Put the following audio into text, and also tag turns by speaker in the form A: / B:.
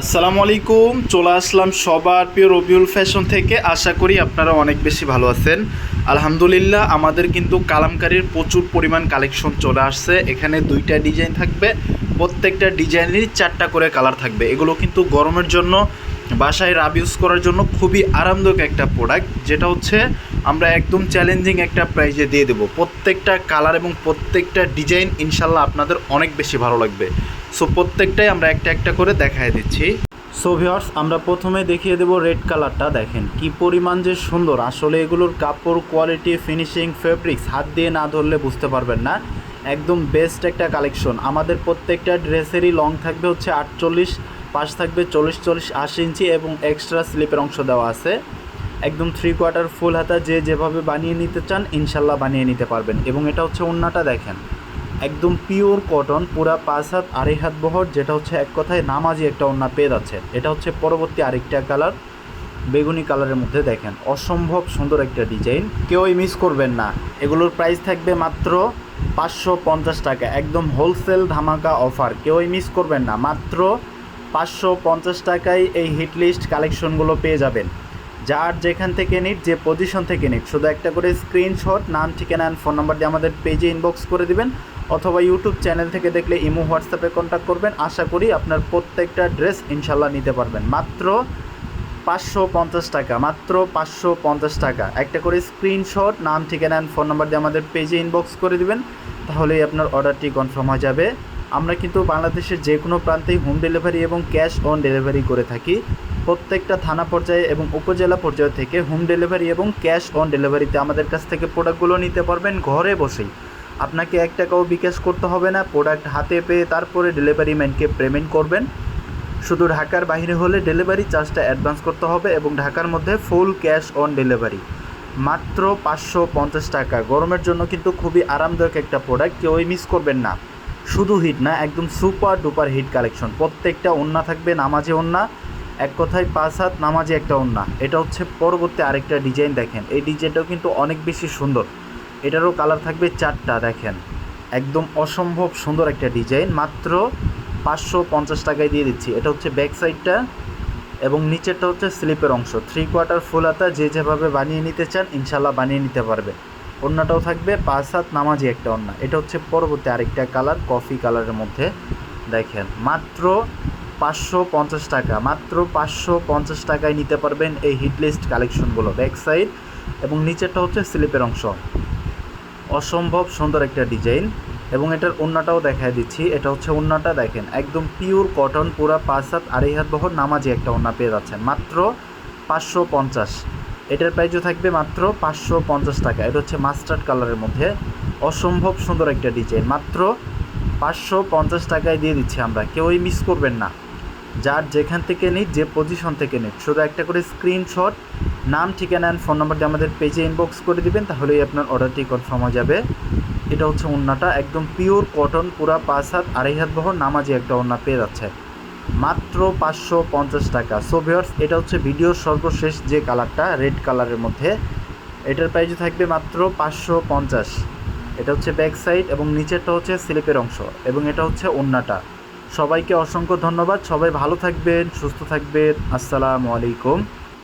A: আসসালামু আলাইকুম। চলে আসলাম সবার প্রিয় রবিউল ফ্যাশন থেকে। আশা করি আপনারা অনেক বেশি ভালো আছেন। আলহামদুলিল্লাহ, আমাদের কিন্তু কালামকারীর প্রচুর পরিমাণ কালেকশন চলে আসছে। এখানে দুইটা ডিজাইন থাকবে, প্রত্যেকটা ডিজাইনেরই 4টা করে কালার থাকবে। এগুলো কিন্তু গরমের জন্য, বাসায় রাব ইউজ করার জন্য খুবই আরামদায়ক একটা প্রোডাক্ট, যেটা হচ্ছে আমরা একদম চ্যালেঞ্জিং একটা প্রাইজে দিয়ে দেবো। প্রত্যেকটা কালার এবং প্রত্যেকটা ডিজাইন ইনশাল্লাহ আপনাদের অনেক বেশি ভালো লাগবে। সো প্রত্যেকটাই আমরা একটা একটা করে দেখায় দিচ্ছি। সো ভিউয়ার্স, আমরা প্রথমে দেখিয়ে দেবো রেড কালারটা। দেখেন কি পরিমাণ যে সুন্দর। আসলে এগুলোর কাপড় কোয়ালিটি, ফিনিশিং, ফেব্রিক্স হাত দিয়ে না ধরলে বুঝতে পারবেন না। একদম বেস্ট একটা কালেকশন। আমাদের প্রত্যেকটা ড্রেসেরই লং থাকবে হচ্ছে 48, পাশ থাকবে 40-80 ইঞ্চি এবং এক্সট্রা স্লিপের অংশ দেওয়া আছে। একদম 3/4 ফুল হাতা, যে যেভাবে বানিয়ে নিতে চান ইনশাল্লাহ বানিয়ে নিতে পারবেন। এবং এটা হচ্ছে ওড়নাটা দেখেন, একদম পিওর কটন, পুরা 5 হাত 2.5 হাত বহর, যেটা হচ্ছে এক কথায় নামাজি একটা ওড়না পেয়ে যাচ্ছে। এটা হচ্ছে পরবর্তী আরেকটা কালার, বেগুনি কালারের মধ্যে। দেখেন অসম্ভব সুন্দর একটা ডিজাইন, কেউই মিস করবেন না। এগুলোর প্রাইস থাকবে মাত্র 550 টাকা, একদম হোলসেল ধামাকা অফার, কেউই মিস করবেন না। মাত্র 550 টাকায় এই হিট লিস্ট কালেকশনগুলো পেয়ে যাবেন। যার যেখান থেকে নিট, যে পজিশন থেকে নিট, শুধু একটা করে স্ক্রিনশট, নাম, ঠিকানা অ্যান্ড ফোন নাম্বার দিয়ে আমাদের পেজে ইনবক্স করে দিবেন, অথবা ইউটিউব চ্যানেল থেকে দেখলে ইমো, হোয়াটসঅ্যাপে কন্ট্যাক্ট করবেন। আশা করি আপনার প্রত্যেকটা ড্রেস ইনশাল্লাহ নিতে পারবেন। মাত্র 550 টাকা, মাত্র 550 টাকা। একটা করে স্ক্রিনশট, নাম, ঠিকানা অ্যান্ড ফোন নাম্বার দিয়ে আমাদের পেজে ইনবক্স করে দিবেন, তাহলেই আপনার অর্ডারটি কনফার্ম হয়ে যাবে। আমরা কিন্তু বাংলাদেশের যে কোনো প্রান্তেই হোম ডেলিভারি এবং ক্যাশ অন ডেলিভারি করে থাকি। প্রত্যেকটা থানা পর্যায়ে এবং উপজেলা পর্যায় থেকে হোম ডেলিভারি এবং ক্যাশ অন ডেলিভারিতে আমাদের কাছ থেকে প্রোডাক্টগুলো নিতে পারবেন ঘরে বসেই। আপনাকে 1 টাকাও বিকাশ করতে হবে না। প্রোডাক্ট হাতে পেয়ে তারপরে ডেলিভারি ম্যানকে পেমেন্ট করবেন। শুধু ঢাকার বাইরে হলে ডেলিভারি চার্জটা অ্যাডভান্স করতে হবে এবং ঢাকার মধ্যে ফুল ক্যাশ অন ডেলিভারি। মাত্র 550 টাকা। গরমের জন্য কিন্তু খুবই আরামদায়ক একটা প্রোডাক্ট, কেউই মিস করবেন না। শুধু হিট না, একদম সুপার ডুপার হিট কালেকশন। প্রত্যেকটা ওড়না থাকবে নামাজি ওড়না, এক কথায় 5 হাত নামাজি একটা ওড়না। এটা হচ্ছে পরবর্তী আরেকটা ডিজাইন। দেখেন এই ডিজাইনটাও কিন্তু অনেক বেশি সুন্দর। এটারও কালার থাকবে 4টা। দেখেন একদম অসম্ভব সুন্দর একটা ডিজাইন। মাত্র 550 টাকায় দিয়ে দিচ্ছি। এটা হচ্ছে ব্যাক সাইডটা এবং নিচেরটা হচ্ছে স্লিপের অংশ। 3/4 ফুল হাতা, যে যেভাবে বানিয়ে নিতে চান ইনশাল্লাহ বানিয়ে নিতে পারবে। ওড়নাটাও থাকবে 5 হাত নামাজি একটা ওড়না। এটা হচ্ছে পরবর্তী আরেকটা কালার, কফি কালারের মধ্যে। দেখেন মাত্র 550 টাকা, মাত্র 550 টাকায় নিতে পারবেন এই হিটলিস্ট কালেকশনগুলো। ব্যাক সাইড এবং নিচেরটা হচ্ছে স্লিপের অংশ। অসম্ভব সুন্দর একটা ডিজাইন এবং এটার ওড়নাটাও দেখায় দিচ্ছি। এটা হচ্ছে ওড়নাটা দেখেন, একদম পিওর কটন, পুরা 5 হাত 2.5 হাত বহর নামাজি একটা ওড়না পেয়ে যাচ্ছেন মাত্র 550। এটার প্রাইসও থাকবে মাত্র 550 টাকা। এটা হচ্ছে মাস্টার্ড কালারের মধ্যে, অসম্ভব সুন্দর একটা ডিজাইন। মাত্র 550 টাকায় দিয়ে দিচ্ছি আমরা, কেউই মিস করবেন না। যার যেখান থেকে নিট, যে পজিশন থেকে নিট, শুধু একটা করে স্ক্রিনশট, নাম, ঠিকানা অ্যান্ড ফোন নাম্বার দিয়ে আমাদের পেজে ইনবক্স করে দিবেন, তাহলেই আপনার অর্ডারটি কনফার্ম হয়ে যাবে। এটা হচ্ছে ওড়নাটা, একদম পিওর কটন, পুরা 5 হাত 2.5 হাত বহর নামাজি একটা ওড়না পেয়ে যাচ্ছে মাত্র 550 টাকা। সো ভিউয়ার্স, এটা হচ্ছে ভিডিওর সর্বশেষ যে কালারটা, রেড কালারের মধ্যে। এটার প্রাইসও থাকবে মাত্র 550। এটা হচ্ছে ব্যাক সাইড এবং নিচেরটা হচ্ছে স্লিপের অংশ এবং এটা হচ্ছে ওড়নাটা। সবাইকে অসংখ্য ধন্যবাদ। সবাই ভালো থাকবেন, সুস্থ থাকবেন। আসসালামু আলাইকুম।